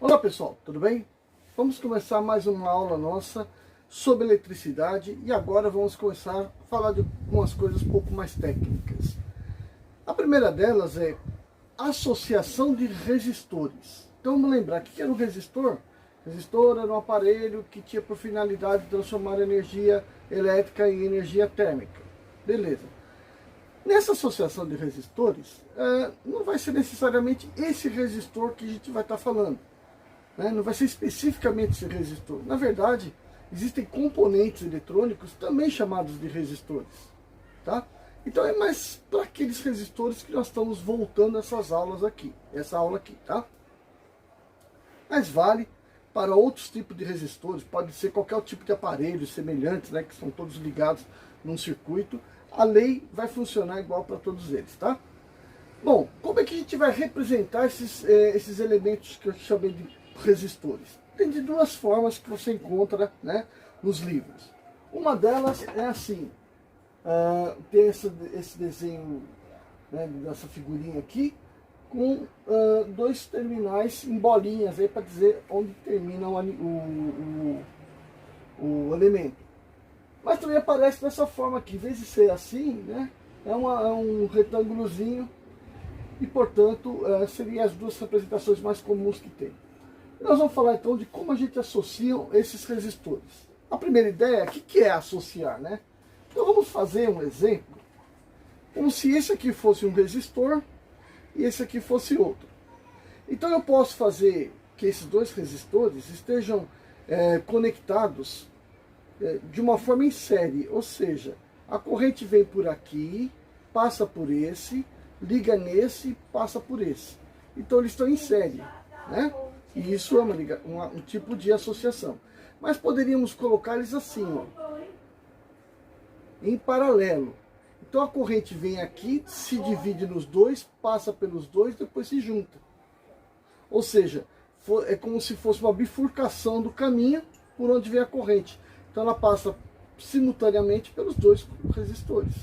Olá pessoal, tudo bem? Vamos começar mais uma aula nossa sobre eletricidade e agora vamos começar a falar de algumas coisas um pouco mais técnicas. A primeira delas é associação de resistores. Então vamos lembrar, o que era um resistor? Resistor era um aparelho que tinha por finalidade transformar energia elétrica em energia térmica. Beleza. Nessa associação de resistores, não vai ser necessariamente esse resistor que a gente vai estar falando. Não vai ser especificamente esse resistor. Na verdade, existem componentes eletrônicos também chamados de resistores. Tá? Então é mais para aqueles resistores que nós estamos voltando essas aulas aqui. Essa aula aqui, tá? Mas vale para outros tipos de resistores. Pode ser qualquer tipo de aparelho semelhantes, que são todos ligados num circuito. A lei vai funcionar igual para todos eles, tá? Bom, como é que a gente vai representar esses elementos que eu chamei de resistores? Tem de duas formas que você encontra, nos livros. Uma delas é assim, tem esse desenho, dessa figurinha aqui, com dois terminais em bolinhas aí para dizer onde termina o elemento. Mas também aparece dessa forma aqui, em vez de ser assim, é um retângulozinho e, portanto, seriam as duas representações mais comuns que tem. Nós vamos falar então de como a gente associa esses resistores. A primeira ideia é o que é associar, Então vamos fazer um exemplo, como se esse aqui fosse um resistor e esse aqui fosse outro. Então eu posso fazer que esses dois resistores estejam conectados de uma forma em série, ou seja, a corrente vem por aqui, passa por esse, liga nesse, passa por esse. Então eles estão em série, E isso é um tipo de associação. Mas poderíamos colocar eles assim, em paralelo. Então a corrente vem aqui, se divide nos dois, passa pelos dois, depois se junta. Ou seja, é como se fosse uma bifurcação do caminho por onde vem a corrente. Então ela passa simultaneamente pelos dois resistores.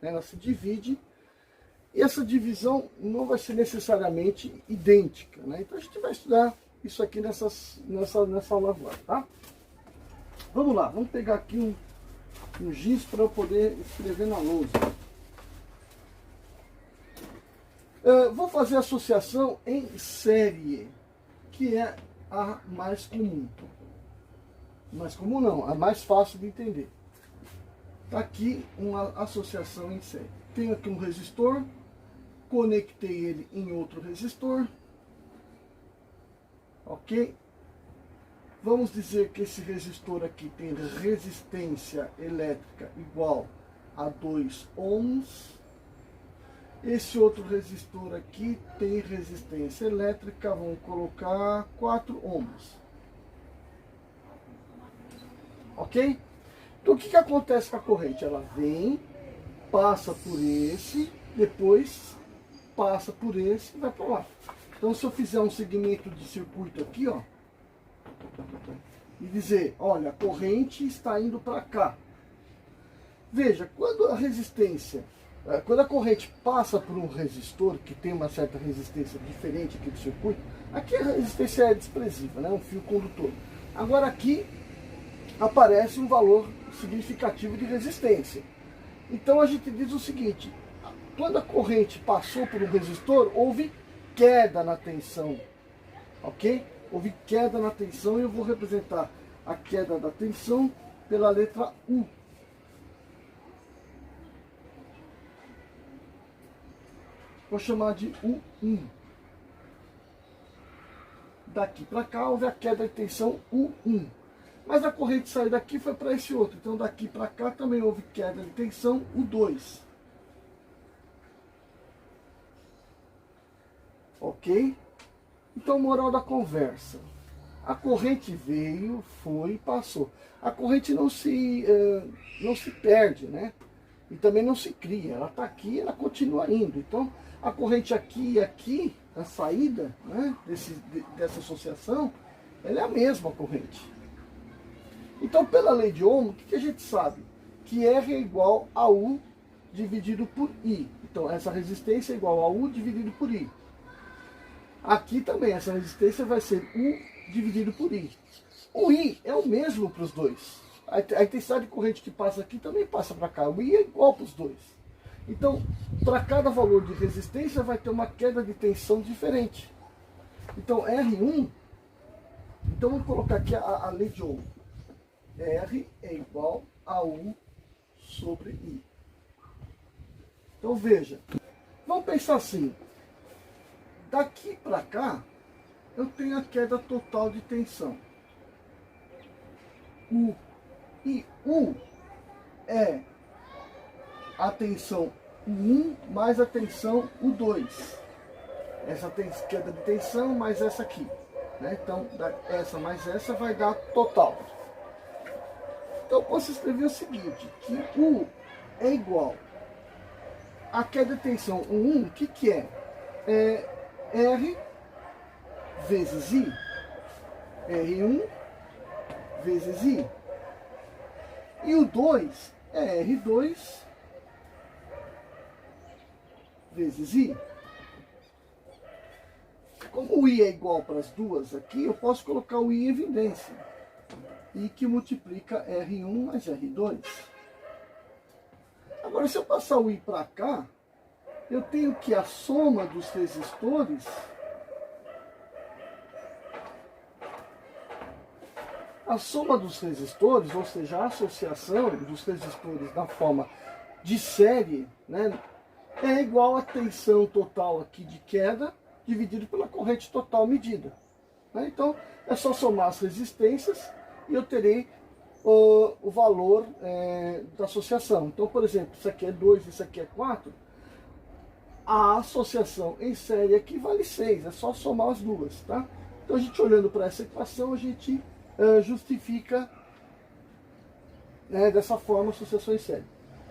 Ela se divide e essa divisão não vai ser necessariamente idêntica. Então a gente vai estudar isso aqui nessa aula agora, tá? Vamos lá, vamos pegar aqui um giz para eu poder escrever na lousa. Vou fazer a associação em série, que é a mais comum. Mais comum não, a mais fácil de entender. Está aqui uma associação em série. Tenho aqui um resistor, conectei ele em outro resistor. Ok? Vamos dizer que esse resistor aqui tem resistência elétrica igual a 2 ohms. Esse outro resistor aqui tem resistência elétrica, vamos colocar 4 ohms. Ok? Então o que acontece com a corrente? Ela vem, passa por esse, depois passa por esse e vai para lá. Então se eu fizer um segmento de circuito aqui, e dizer, olha, a corrente está indo para cá. Veja, quando a corrente passa por um resistor que tem uma certa resistência diferente aqui do circuito, aqui a resistência é desprezível, um fio condutor. Agora aqui aparece um valor significativo de resistência. Então a gente diz o seguinte, quando a corrente passou por um resistor, houve queda na tensão, ok? Houve queda na tensão e eu vou representar a queda da tensão pela letra U. Vou chamar de U1. Daqui para cá houve a queda de tensão U1. Mas a corrente saiu daqui e foi para esse outro. Então daqui para cá também houve queda de tensão U2. Ok? Então, moral da conversa. A corrente veio, foi e passou. A corrente não se perde, E também não se cria. Ela está aqui, ela continua indo. Então, a corrente aqui e aqui, a saída dessa associação, ela é a mesma corrente. Então, pela lei de Ohm, o que a gente sabe? Que R é igual a U dividido por I. Então, essa resistência é igual a U dividido por I. Aqui também, essa resistência vai ser U dividido por I. O I é o mesmo para os dois. A intensidade de corrente que passa aqui também passa para cá. O I é igual para os dois. Então, para cada valor de resistência vai ter uma queda de tensão diferente. Então, R1, então vamos colocar aqui a lei de Ohm. R é igual a U sobre I. Então veja, vamos pensar assim, daqui para cá eu tenho a queda total de tensão, U, e U é a tensão U1 mais a tensão U2, essa queda de tensão mais essa aqui, né? Então essa mais essa vai dar total. Então eu posso escrever o seguinte, que U é igual a queda de tensão U1, o que é? É R vezes I, R1 vezes I. E o 2 é R2 vezes I. Como o I é igual para as duas aqui, eu posso colocar o I em evidência. I que multiplica R1 mais R2. Agora, se eu passar o I para cá, eu tenho que a soma dos resistores ou seja, a associação dos resistores na forma de série, né, é igual à tensão total aqui de queda dividido pela corrente total medida. Né? Então, é só somar as resistências e eu terei o valor da associação. Então, por exemplo, isso aqui é 2, isso aqui é 4. A associação em série aqui vale 6, é só somar as duas. Tá? Então, a gente olhando para essa equação, a gente justifica dessa forma a associação em série.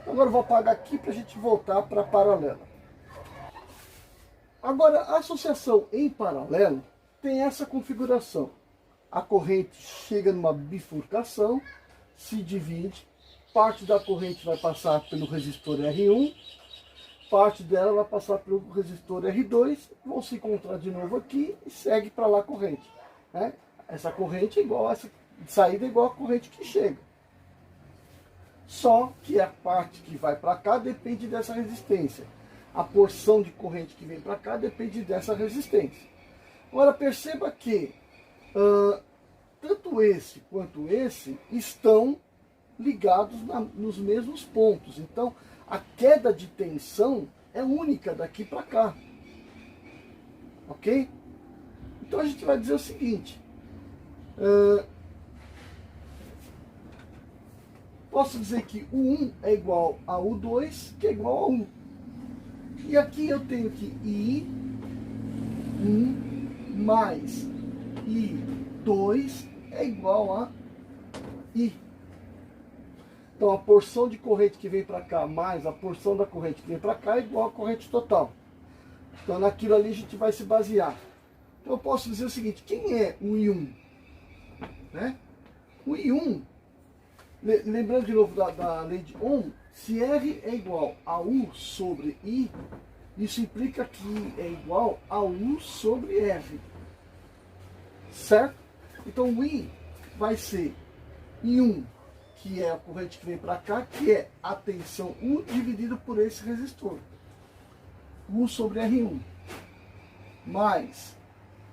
Agora eu vou apagar aqui para a gente voltar para a paralela. Agora, a associação em paralelo tem essa configuração. A corrente chega numa bifurcação, se divide, parte da corrente vai passar pelo resistor R1, parte dela vai passar pelo resistor R2, vão se encontrar de novo aqui e segue para lá a corrente. Né? Essa corrente é igual, essa saída é igual a corrente que chega. Só que a parte que vai para cá depende dessa resistência. A porção de corrente que vem para cá depende dessa resistência. Agora perceba que tanto esse quanto esse estão ligados nos mesmos pontos. Então a queda de tensão é única daqui para cá. Ok? Então a gente vai dizer o seguinte. Posso dizer que U1 é igual a U2, que é igual a 1. E aqui eu tenho que I1 mais I2 é igual a I. Então a porção de corrente que vem para cá mais a porção da corrente que vem para cá é igual à corrente total. Então naquilo ali a gente vai se basear. Então eu posso dizer o seguinte, quem é o I1? Né? O I1, lembrando de novo da lei de Ohm, se R é igual a U sobre I, isso implica que I é igual a U sobre R. Certo? Então o I vai ser I1, que é a corrente que vem para cá, que é a tensão U dividido por esse resistor. U sobre R1. Mais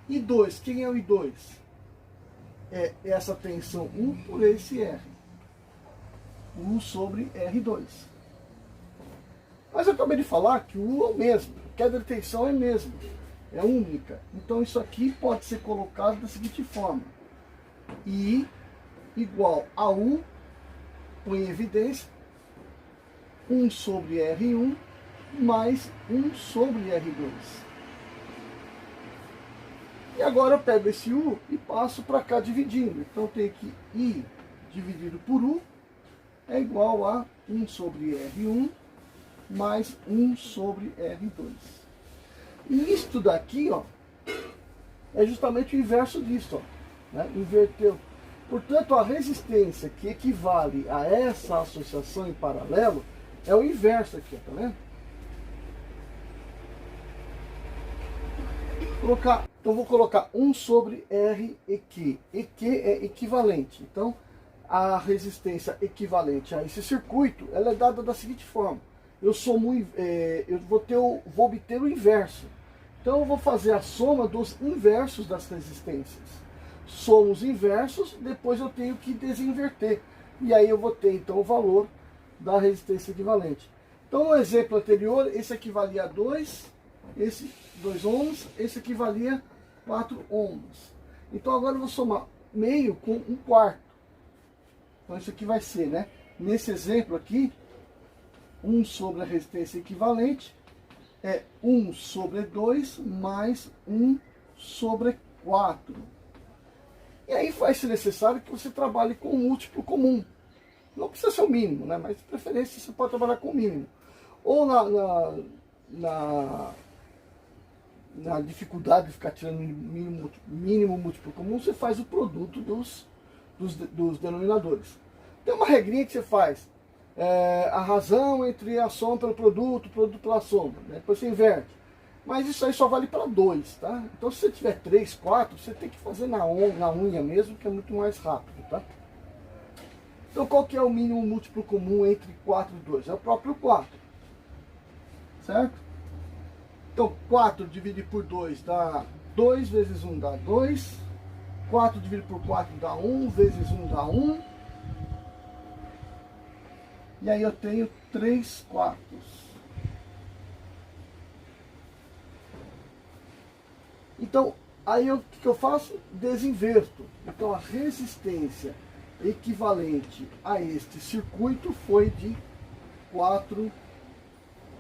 I2, quem é o I2? É essa tensão U por esse R. U sobre R2. Mas eu acabei de falar que o U é o mesmo. A queda de tensão é a mesma. É única. Então isso aqui pode ser colocado da seguinte forma. I igual a U, põe em evidência, 1 sobre R1 mais 1 sobre R2. E agora eu pego esse U e passo para cá dividindo. Então eu tenho que I dividido por U é igual a 1 sobre R1 mais 1 sobre R2. E isto daqui, ó, é justamente o inverso disso, ó, né? Inverteu. Portanto, a resistência que equivale a essa associação em paralelo é o inverso aqui, tá vendo? Então vou colocar 1 sobre R EQ. EQ é equivalente. Então a resistência equivalente a esse circuito, ela é dada da seguinte forma. Eu vou obter o inverso. Então eu vou fazer a soma dos inversos das resistências. Somo os inversos, depois eu tenho que desinverter. E aí eu vou ter então o valor da resistência equivalente. Então no exemplo anterior, esse equivalia a 2, esse 2 ohms, esse equivalia a 4 ohms. Então agora eu vou somar meio com 1/4. Então isso aqui vai ser, né? Nesse exemplo aqui, 1 sobre a resistência equivalente é 1 sobre 2 mais 1 sobre 4. E aí vai ser necessário que você trabalhe com um múltiplo comum. Não precisa ser o mínimo, né? Mas de preferência você pode trabalhar com o mínimo. Ou na dificuldade de ficar tirando mínimo múltiplo comum, você faz o produto dos denominadores. Tem uma regrinha que você faz. A razão entre a soma pelo produto pela soma. Né? Depois você inverte. Mas isso aí só vale para 2, tá? Então se você tiver 3, 4, você tem que fazer na unha mesmo, que é muito mais rápido, tá? Então qual que é o mínimo múltiplo comum entre 4 e 2? É o próprio 4. Certo? Então 4 dividido por 2 dá 2 vezes 1 dá 2. 4 dividido por 4 dá 1, vezes 1 dá 1. E aí eu tenho 3/4. Então, aí o que eu faço? Desinverto. Então a resistência equivalente a este circuito foi de 4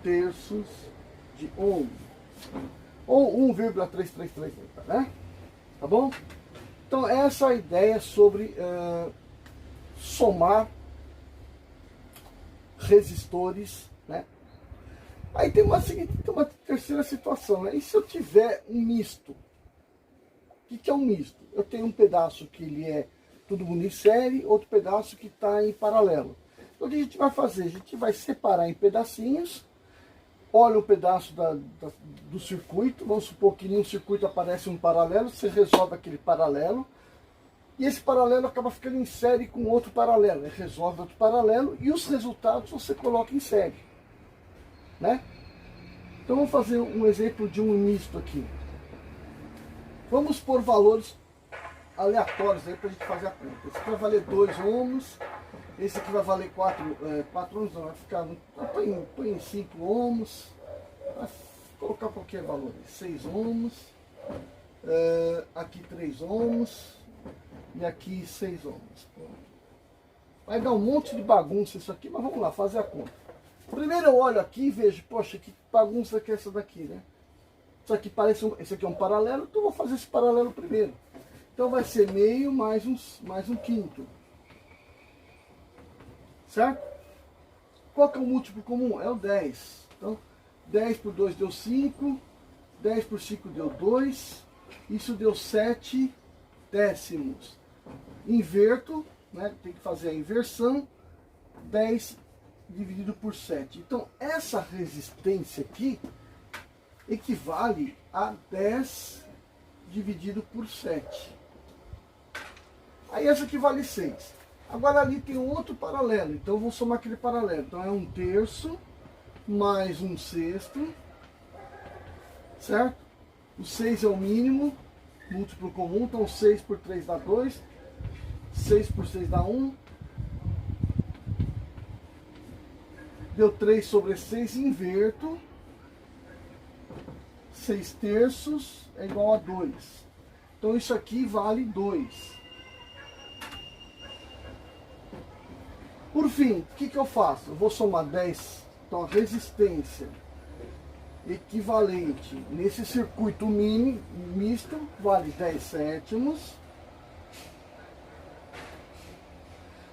terços de ohm. Ou 1,333, né? Tá bom? Então essa é a ideia sobre somar resistores, né? Aí tem uma terceira situação, né? E se eu tiver um misto? O que é um misto? Eu tenho um pedaço que ele é tudo unissérie, outro pedaço que está em paralelo. Então o que a gente vai fazer? A gente vai separar em pedacinhos, olha o pedaço do circuito, vamos supor que em um circuito aparece um paralelo, você resolve aquele paralelo, e esse paralelo acaba ficando em série com outro paralelo. Ele resolve outro paralelo e os resultados você coloca em série. Né? Então vamos fazer um exemplo de um misto aqui. Vamos pôr valores aleatórios aí para a gente fazer a conta. Esse aqui vai valer 2 ohms. Esse aqui vai valer 4 ohms, não vai ficar. Põe em 5 ohms. Vai colocar qualquer valor. 6 ohms. Aqui 3 ohms. E aqui 6 ohms. Vai dar um monte de bagunça isso aqui, mas vamos lá, fazer a conta. Primeiro eu olho aqui e vejo, poxa, que bagunça que é essa daqui, né? Isso aqui parece esse aqui é um paralelo, então eu vou fazer esse paralelo primeiro. Então vai ser meio mais um quinto. Certo? Qual que é o múltiplo comum? É o 10. Então, 10 por 2 deu 5, 10 por 5 deu 2, isso deu 7 décimos. Inverto, né? Tem que fazer a inversão, 10 dividido por 7. Então, essa resistência aqui equivale a 10 dividido por 7. Aí essa aqui vale 6. Agora ali tem um outro paralelo, então eu vou somar aquele paralelo. Então é 1 terço mais 1 sexto, certo? O 6 é o mínimo, múltiplo comum, então 6 por 3 dá 2, 6 por 6 dá 1. Deu 3 sobre 6, inverto. 6 terços é igual a 2. Então isso aqui vale 2. Por fim, o que eu faço? Eu vou somar 10. Então a resistência equivalente nesse circuito misto vale 10 sétimos.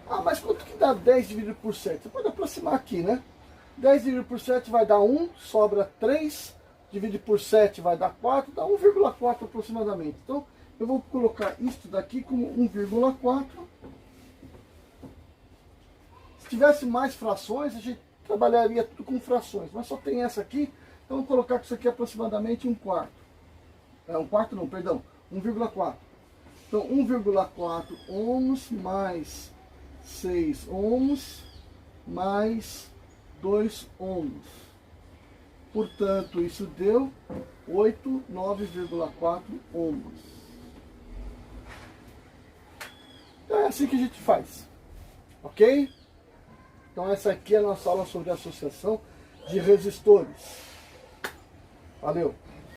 Ah, mas quanto que dá 10 dividido por 7? Você pode aproximar aqui, né? 10 dividido por 7 vai dar 1, sobra 3, dividido por 7 vai dar 4, dá 1,4 aproximadamente. Então, eu vou colocar isso daqui como 1,4. Se tivesse mais frações, a gente trabalharia tudo com frações, mas só tem essa aqui, então eu vou colocar que isso aqui é aproximadamente 1/4. um quarto não, perdão, 1,4. Então 1,4 ohms mais 6 ohms mais 2 ohms. Portanto, isso deu 9,4 ohms. Então é assim que a gente faz, ok? Então essa aqui é a nossa aula sobre associação de resistores. Valeu!